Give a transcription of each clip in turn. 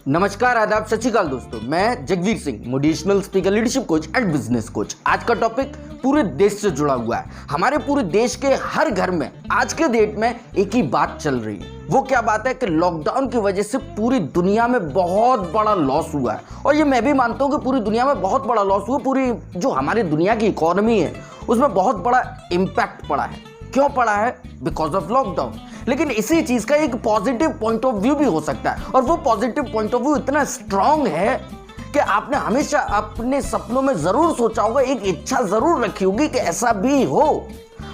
नमस्कार, आदाब, सत श्री अकाल दोस्तों। मैं Jagveer Singh, motivational speaker, leadership coach and business coach. आज का टॉपिक पूरे देश से जुड़ा हुआ है। हमारे पूरे देश के हर घर में आज के डेट में एक ही बात चल रही है। वो क्या बात है कि लॉकडाउन की वजह से पूरी दुनिया में बहुत बड़ा लॉस हुआ है। और ये मैं भी मानता हूँ कि पूरी दुनिया में बहुत बड़ा लॉस हुआ। पूरी जो हमारी दुनिया की इकोनॉमी है उसमें बहुत बड़ा इम्पैक्ट पड़ा है। क्यों पड़ा है? Because of lockdown. लेकिन इसी चीज का एक पॉजिटिव पॉइंट ऑफ व्यू भी हो सकता है, और वो पॉजिटिव पॉइंट ऑफ व्यू इतना स्ट्रांग है कि आपने हमेशा अपने सपनों में जरूर सोचा होगा, एक इच्छा जरूर रखी होगी कि ऐसा भी हो।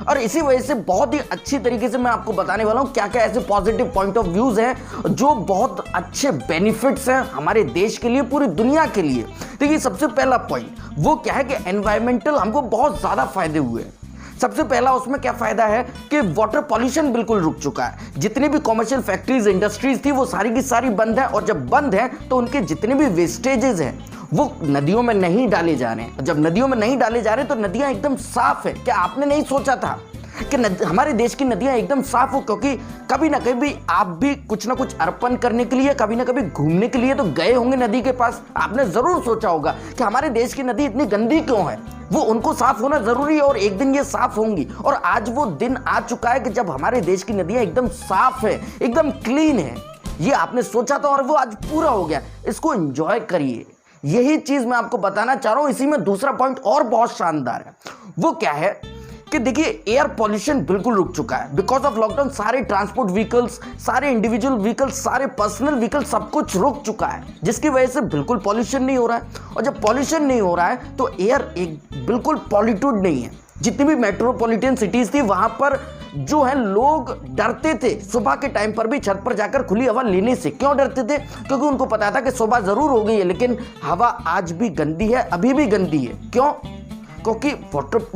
और इसी वजह से बहुत ही अच्छी तरीके से मैं आपको बताने वाला हूं क्या क्या ऐसे पॉजिटिव पॉइंट ऑफ व्यूज हैं जो बहुत अच्छे बेनिफिट्स हैं हमारे देश के लिए, पूरी दुनिया के लिए। देखिए, सबसे पहला पॉइंट वो क्या है कि एनवायरमेंटल हमको बहुत ज्यादा फायदे हुए। सबसे पहला उसमें क्या फायदा है कि वाटर पॉल्यूशन बिल्कुल रुक चुका है। जितनी भी कॉमर्शियल फैक्ट्रीज, इंडस्ट्रीज थी वो सारी की सारी बंद है, और जब बंद है तो उनके जितने भी वेस्टेजेस हैं वो नदियों में नहीं डाले जा रहे हैं। जब नदियों में नहीं डाले जा रहे तो नदियां एकदम साफ है। क्या आपने नहीं सोचा था कि हमारे देश की नदियां एकदम साफ हो? क्योंकि कभी ना कभी आप भी कुछ ना कुछ अर्पण करने के लिए, कभी ना कभी घूमने के लिए तो गए होंगे नदी के पास। आपने जरूर सोचा होगा कि हमारे देश की नदी इतनी गंदी क्यों है, वो उनको साफ होना जरूरी है, और एक दिन ये साफ होंगी। और आज वो दिन आ चुका है कि जब हमारे देश की नदियां एकदम साफ है, एकदम क्लीन है। ये आपने सोचा था और वो आज पूरा हो गया। इसको एंजॉय करिए। यही चीज मैं आपको बताना चाह रहा हूं। इसी में दूसरा पॉइंट और बहुत शानदार है। वो क्या है कि देखिए, एयर पॉल्यूशन बिल्कुल रुक चुका है। बिकॉज ऑफ लॉकडाउन सारे ट्रांसपोर्ट व्हीकल्स, सारे इंडिविजुअल व्हीकल्स, सारे पर्सनल व्हीकल्स, सब कुछ रुक चुका है, जिसकी वजह से बिल्कुल पॉल्यूशन नहीं हो रहा है। और जब पॉल्यूशन नहीं हो रहा है तो एयर एक बिल्कुल पॉल्यूटेड नहीं है। जितनी भी मेट्रोपॉलिटन सिटीज थी वहां पर जो है लोग डरते थे सुबह के टाइम पर भी छत पर जाकर खुली हवा लेने से। क्यों डरते थे? क्योंकि उनको पता था कि सुबह जरूर हो गई है लेकिन हवा आज भी गंदी है, अभी भी गंदी है। क्यों? क्योंकि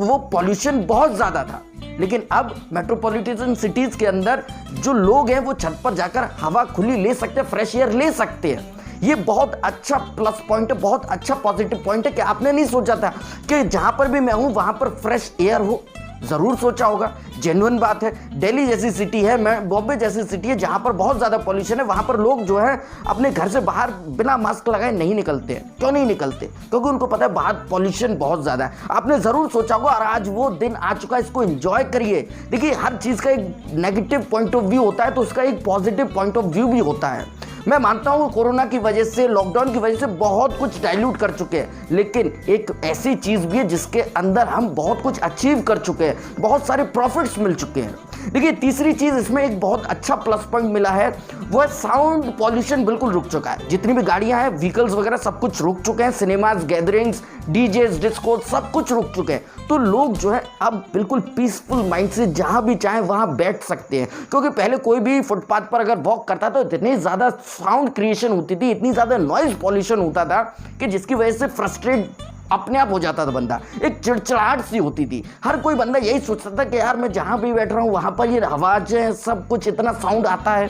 वो पॉल्यूशन बहुत ज्यादा था। लेकिन अब मेट्रोपॉलिटन सिटीज के अंदर जो लोग हैं वो छत पर जाकर हवा खुली ले सकते हैं, फ्रेश एयर ले सकते हैं। ये बहुत अच्छा प्लस पॉइंट है, बहुत अच्छा पॉजिटिव पॉइंट है कि आपने नहीं सोचा था कि जहां पर भी मैं हूं वहां पर फ्रेश एयर हो। जरूर सोचा होगा, जेन्युइन बात है। दिल्ली जैसी सिटी है, मैं बॉम्बे जैसी सिटी है जहां पर बहुत ज्यादा पॉल्यूशन है, वहां पर लोग जो है अपने घर से बाहर बिना मास्क लगाए नहीं निकलते हैं। क्यों नहीं निकलते? क्योंकि उनको पता है बाहर पॉल्यूशन बहुत ज्यादा है। आपने जरूर सोचा होगा, और आज वो दिन आ चुका है, इसको एंजॉय करिए। देखिए, हर चीज का एक नेगेटिव पॉइंट ऑफ व्यू होता है तो उसका एक पॉजिटिव पॉइंट ऑफ व्यू भी होता है। मैं मानता हूं कोरोना की वजह से, लॉकडाउन की वजह से बहुत कुछ डाइल्यूट कर चुके हैं, लेकिन एक ऐसी चीज भी है जिसके अंदर हम बहुत कुछ अचीव कर चुके हैं, बहुत सारे प्रॉफिट्स मिल चुके हैं। देखिए, तीसरी चीज इसमें एक बहुत अच्छा प्लस पॉइंट मिला है, वो है साउंड पॉल्यूशन बिल्कुल रुक चुका है। जितनी भी गाड़ियां हैं, व्हीकल्स वगैरह सब कुछ रुक चुके हैं। सिनेमाज, गैदरिंग्स, डीजेस, डिस्को सब कुछ रुक चुके हैं। तो लोग जो है अब बिल्कुल पीसफुल माइंड से जहां भी चाहे वहां बैठ सकते हैं। क्योंकि पहले कोई भी फुटपाथ पर अगर वॉक करता तो इतनी ज्यादा साउंड क्रिएशन होती थी, इतनी ज्यादा नॉइज पॉल्यूशन होता था कि जिसकी वजह से फ्रस्ट्रेट अपने आप हो जाता था बंदा, एक चिड़चिड़ाहट सी होती थी। हर कोई बंदा यही सोचता था कि यार मैं जहां भी बैठ रहा हूं वहां पर ये आवाज है, सब कुछ इतना साउंड आता है।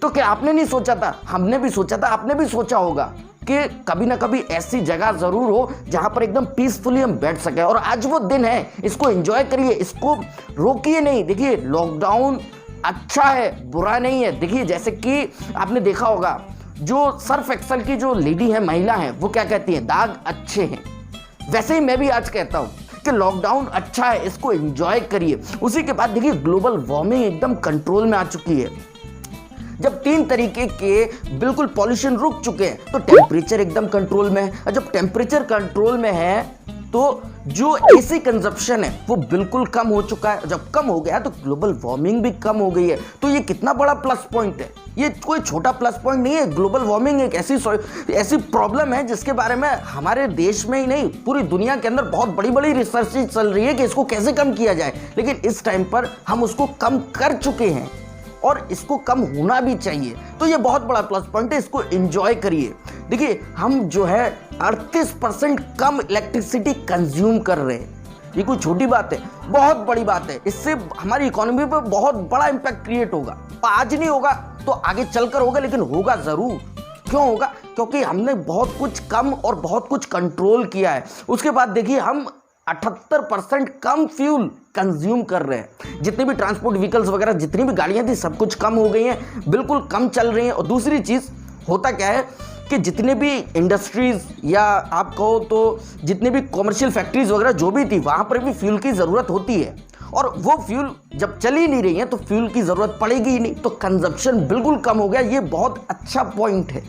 तो क्या आपने नहीं सोचा था? हमने भी सोचा था, आपने भी सोचा होगा कि कभी ना कभी ऐसी जगह जरूर हो जहां पर एकदम पीसफुली हम बैठ सके। और आज वो दिन है, इसको एंजॉय करिए, इसको रोकिए नहीं। देखिए, लॉकडाउन अच्छा है, बुरा नहीं है। देखिए, जैसे कि आपने देखा होगा, जो सर्फ एक्सेल की जो लेडी है, महिला है, वो क्या कहती है? दाग अच्छे हैं। वैसे ही मैं भी आज कहता हूं कि लॉकडाउन अच्छा है, इसको एंजॉय करिए। उसी के बाद देखिए, ग्लोबल वार्मिंग एकदम कंट्रोल में आ चुकी है। जब 3 तरीके के बिल्कुल पॉल्यूशन रुक चुके हैं तो टेम्परेचर एकदम कंट्रोल में है। और जब टेम्परेचर कंट्रोल में है तो जो एसी कंजप्शन है वो बिल्कुल कम हो चुका है। जब कम हो गया तो ग्लोबल वार्मिंग भी कम हो गई है। तो ये कितना बड़ा प्लस पॉइंट है, ये कोई छोटा प्लस पॉइंट नहीं है। ग्लोबल वार्मिंग एक ऐसी प्रॉब्लम है जिसके बारे में हमारे देश में ही नहीं, पूरी दुनिया के अंदर बहुत बड़ी बड़ी रिसर्च चल रही है कि इसको कैसे कम किया जाए। लेकिन इस टाइम पर हम उसको कम कर चुके हैं और इसको कम होना भी चाहिए। तो ये बहुत बड़ा प्लस पॉइंट है, इसको एंजॉय करिए। देखिए, हम जो है 38% कम इलेक्ट्रिसिटी कंज्यूम कर रहे हैं। ये कोई छोटी बात है, बहुत बड़ी बात है। इससे हमारी इकोनॉमी पर बहुत बड़ा इंपैक्ट क्रिएट होगा। आज नहीं होगा तो आगे चलकर होगा, लेकिन होगा जरूर। क्यों होगा? क्योंकि हमने बहुत कुछ कम और बहुत कुछ कंट्रोल किया है। उसके बाद देखिए, हम 78% कम फ्यूल कंज्यूम कर रहे हैं। जितने भी ट्रांसपोर्ट व्हीकल्स वगैरह, जितनी भी गाड़ियां थी, सब कुछ कम हो गई हैं, बिल्कुल कम चल रही हैं। और दूसरी चीज होता क्या है कि जितने भी इंडस्ट्रीज या आप कहो तो जितने भी कॉमर्शियल फैक्ट्रीज वगैरह जो भी थी, वहाँ पर भी फ्यूल की ज़रूरत होती है, और वो फ्यूल जब चल ही नहीं रही है तो फ्यूल की ज़रूरत पड़ेगी ही नहीं, तो कंजप्शन बिल्कुल कम हो गया। ये बहुत अच्छा पॉइंट है।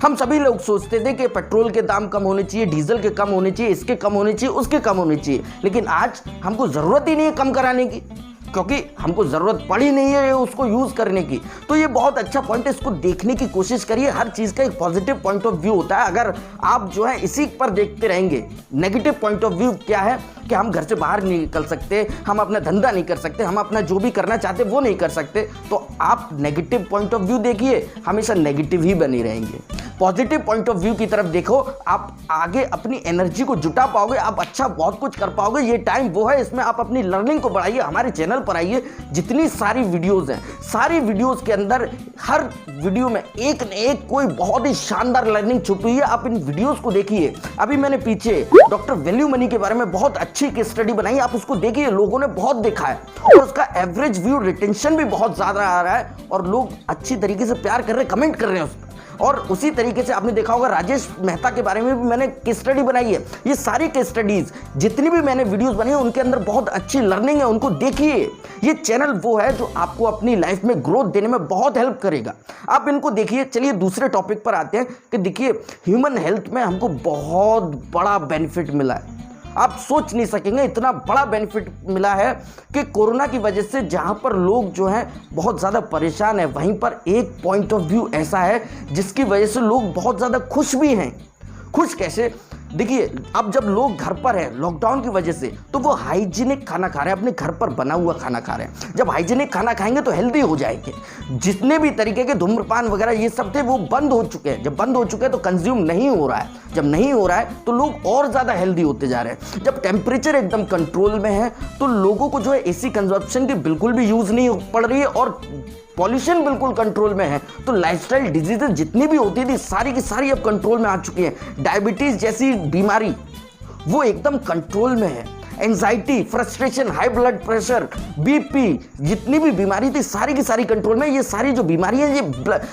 हम सभी लोग सोचते थे कि पेट्रोल के दाम कम होने चाहिए, डीजल के कम होने चाहिए, इसके कम होने चाहिए, उसके कम होने चाहिए, लेकिन आज हमको ज़रूरत ही नहीं है कम कराने की, क्योंकि हमको ज़रूरत पड़ी नहीं है उसको यूज़ करने की। तो ये बहुत अच्छा पॉइंट है, इसको देखने की कोशिश करिए। हर चीज़ का एक पॉजिटिव पॉइंट ऑफ व्यू होता है। अगर आप जो है इसी पर देखते रहेंगे, नेगेटिव पॉइंट ऑफ व्यू क्या है कि हम घर से बाहर नहीं निकल सकते, हम अपना धंधा नहीं कर सकते, हम अपना जो भी करना चाहते वो नहीं कर सकते, तो आप नेगेटिव पॉइंट ऑफ व्यू देखिए, हमेशा नेगेटिव ही बनी रहेंगे। पॉजिटिव पॉइंट ऑफ व्यू की तरफ देखो, आप आगे अपनी एनर्जी को जुटा पाओगे, आप अच्छा बहुत कुछ कर पाओगे। ये टाइम वो है, इसमें आप अपनी लर्निंग को बढ़ाइए। हमारे चैनल पर आइए, जितनी सारी वीडियोस हैं, सारी वीडियोस के अंदर हर वीडियो में एक न एक कोई बहुत ही शानदार लर्निंग छुपी है। आप इन वीडियोस को देखिए। अभी मैंने पीछे डॉक्टर वैल्यू मनी के बारे में बहुत अच्छी केस स्टडी बनाई, आप उसको देखिए, लोगों ने बहुत देखा है और उसका एवरेज व्यू रिटेंशन भी बहुत ज्यादा आ रहा है और लोग अच्छी तरीके से प्यार कर रहे हैं, कमेंट कर रहे हैं उस पर। और उसी तरीके से आपने देखा होगा राजेश मेहता के बारे में भी मैंने केस स्टडी बनाई है। ये सारी केस स्टडीज जितनी भी मैंने वीडियोस बनाई है उनके अंदर बहुत अच्छी लर्निंग है, उनको देखिए। ये चैनल वो है जो आपको अपनी लाइफ में ग्रोथ देने में बहुत हेल्प करेगा, आप इनको देखिए। चलिए दूसरे टॉपिक पर आते हैं कि देखिए ह्यूमन हेल्थ में हमको बहुत बड़ा बेनिफिट मिला है। आप सोच नहीं सकेंगे इतना बड़ा बेनिफिट मिला है कि कोरोना की वजह से जहां पर लोग जो हैं बहुत ज़्यादा परेशान है, वहीं पर एक पॉइंट ऑफ व्यू ऐसा है जिसकी वजह से लोग बहुत ज़्यादा खुश भी हैं। खुश कैसे? देखिए, अब जब लोग घर पर हैं लॉकडाउन की वजह से, तो वो हाइजीनिक खाना खा रहे हैं, अपने घर पर बना हुआ खाना खा रहे हैं। जब हाइजीनिक खाना खाएंगे तो हेल्दी हो जाएंगे। जितने भी तरीके के धूम्रपान वगैरह ये सब थे वो बंद हो चुके हैं। जब बंद हो चुके हैं तो कंज्यूम नहीं हो रहा है। जब नहीं हो रहा है तो लोग और ज़्यादा हेल्दी होते जा रहे हैं। जब टेम्परेचर एकदम कंट्रोल में है तो लोगों को जो है एसी कंजप्शन की बिल्कुल भी यूज़ नहीं पड़ रही है और पॉल्यूशन बिल्कुल कंट्रोल में है। तो लाइफस्टाइल डिजीजेज जितनी भी होती थी सारी की सारी अब कंट्रोल में आ चुकी हैं। डायबिटीज जैसी बीमारी वो एकदम कंट्रोल में है। Anxiety, frustration, high blood pressure, BP, जितनी भी बीमारी थी सारी की सारी कंट्रोल में। ये सारी जो बीमारियां ये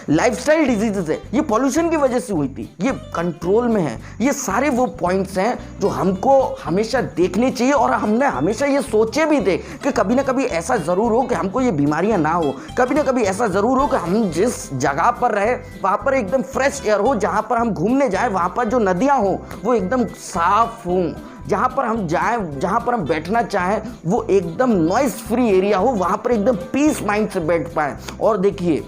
लाइफस्टाइल डिजीजेस है, ये पॉल्यूशन की वजह से हुई थी, ये कंट्रोल में है। ये सारे वो पॉइंट्स हैं जो हमको हमेशा देखने चाहिए और हमने हमेशा ये सोचे भी थे कि कभी ना कभी ऐसा ज़रूर हो कि हमको ये बीमारियां ना हो। कभी ना कभी ऐसा ज़रूर हो कि हम जिस जगह पर रहे वहाँ पर एकदम फ्रेश एयर हो, जहाँ पर हम घूमने जाएँ वहाँ पर जो नदियाँ हों वो एकदम साफ हों, जहाँ पर हम जाएं, जहाँ पर हम बैठना चाहें वो एकदम नॉइस फ्री एरिया हो, वहाँ पर एकदम पीस माइंड से बैठ पाएं। और देखिए,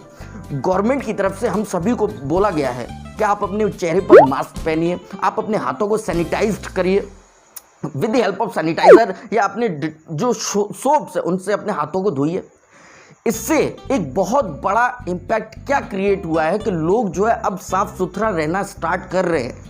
गवर्नमेंट की तरफ से हम सभी को बोला गया है कि आप अपने चेहरे पर मास्क पहनिए, आप अपने हाथों को सैनिटाइज करिए with the help of sanitizer, या अपने जो सोप्स है उनसे अपने हाथों को धोइए। इससे एक बहुत बड़ा इम्पैक्ट क्या क्रिएट हुआ है कि लोग जो है अब साफ सुथरा रहना स्टार्ट कर रहे हैं।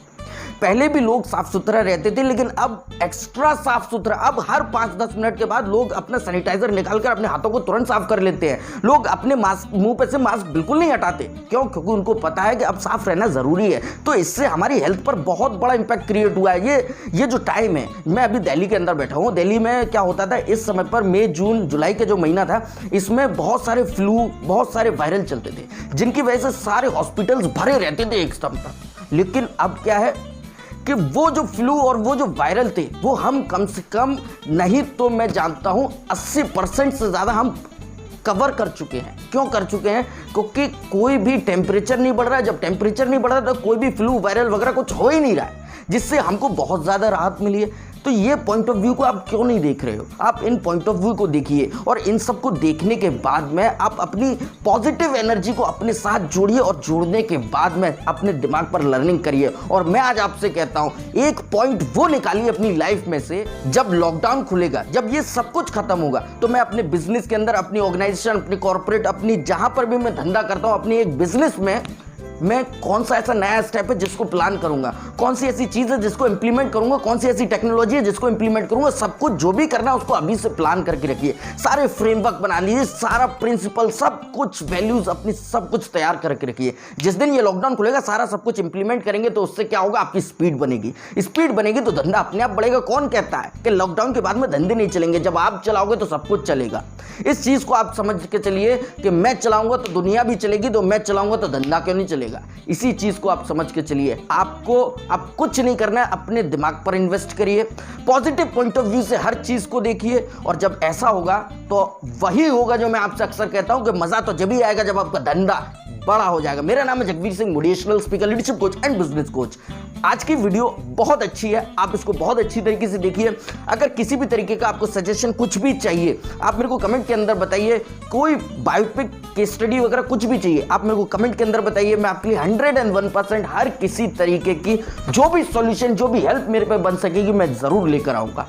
पहले भी लोग साफ सुथरा रहते थे, लेकिन अब एक्स्ट्रा साफ सुथरा। अब हर 5-10 मिनट के बाद लोग अपना सैनिटाइजर निकालकर अपने हाथों को तुरंत साफ कर लेते हैं। लोग अपने मास्क मुंह पे से मास्क बिल्कुल नहीं हटाते। क्यों? क्योंकि उनको पता है कि अब साफ रहना जरूरी है। तो इससे हमारी हेल्थ पर बहुत बड़ा इंपैक्ट क्रिएट हुआ है। ये जो टाइम है, मैं अभी दिल्ली के अंदर बैठा हूँ। दिल्ली में क्या होता था इस समय पर, मई, जून, जुलाई का जो महीना था, इसमें बहुत सारे फ्लू, बहुत सारे वायरल चलते थे, जिनकी वजह से सारे हॉस्पिटल्स भरे रहते थे एक समय पर। लेकिन अब क्या है कि वो जो फ्लू और वो जो वायरल थे वो हम कम से कम नहीं तो मैं जानता हूं 80% से ज़्यादा हम कवर कर चुके हैं। क्यों कर चुके हैं? क्योंकि कोई भी टेम्परेचर नहीं बढ़ रहा है। जब टेम्परेचर नहीं बढ़ रहा तो कोई भी फ्लू, वायरल वगैरह कुछ हो ही नहीं रहा है, जिससे हमको बहुत ज़्यादा राहत मिली है। तो ये पॉइंट ऑफ व्यू को आप क्यों नहीं देख रहे हो? आप इन पॉइंट ऑफ व्यू को देखिए और इन सब को देखने के बाद में आप अपनी पॉजिटिव एनर्जी को अपने साथ जोड़िए और जोड़ने के बाद में अपने दिमाग पर लर्निंग करिए। और मैं आज आपसे कहता हूं, एक पॉइंट वो निकालिए अपनी लाइफ में से, जब लॉकडाउन खुलेगा, जब ये सब कुछ खत्म होगा, तो मैं अपने बिजनेस के अंदर, अपनी ऑर्गेनाइजेशन, अपनी कॉर्पोरेट, अपनी जहां पर भी मैं धंधा करता हूं, अपनी एक बिजनेस में मैं कौन सा ऐसा नया स्टेप है जिसको प्लान करूंगा, कौन सी ऐसी चीज़ है जिसको इंप्लीमेंट करूंगा, कौन सी ऐसी टेक्नोलॉजी है जिसको इंप्लीमेंट करूंगा। सब कुछ जो भी करना है उसको अभी से प्लान करके रखिए। सारे फ्रेमवर्क बना लीजिए, सारा प्रिंसिपल, सब कुछ वैल्यूज अपनी सब कुछ तैयार करके रखिए। जिस दिन ये लॉकडाउन खुलेगा सारा सब कुछ इंप्लीमेंट करेंगे तो उससे क्या होगा, आपकी स्पीड बनेगी। स्पीड बनेगी तो धंधा अपने आप बढ़ेगा। कौन कहता है कि लॉकडाउन के बाद में धंधे नहीं चलेंगे? जब आप चलाओगे तो सब कुछ चलेगा। इस चीज़ को आप समझ के चलिए कि मैं चलाऊंगा तो दुनिया भी चलेगी, तो मैं चलाऊंगा तो धंधा क्यों नहीं चलेगा। मिलेगा। इसी चीज को आप समझ के चलिए। आपको अब कुछ नहीं करना है, अपने दिमाग पर इन्वेस्ट करिए, पॉजिटिव पॉइंट ऑफ व्यू से हर चीज को देखिए, और जब ऐसा होगा तो वही होगा जो मैं आपसे अक्सर कहता हूं कि मजा तो जब ही आएगा जब आपका धंधा बड़ा हो जाएगा। मेरा नाम है Jagveer Singh, motivational speaker, leadership coach and business coach. आज की वीडियो बहुत अच्छी है, आप इसको बहुत अच्छी तरीके से देखिए। अगर किसी भी तरीके का आपको सजेशन कुछ भी चाहिए, आप मेरे को कमेंट के अंदर बताइए। कोई बायोपिक केस स्टडी वगैरह कुछ भी चाहिए, आप मेरे को कमेंट के अंदर बताइए। मैं आपके लिए 101% हर किसी तरीके की जो भी सॉल्यूशन, जो भी हेल्प मेरे पे बन सकेगी, मैं जरूर लेकर आऊंगा।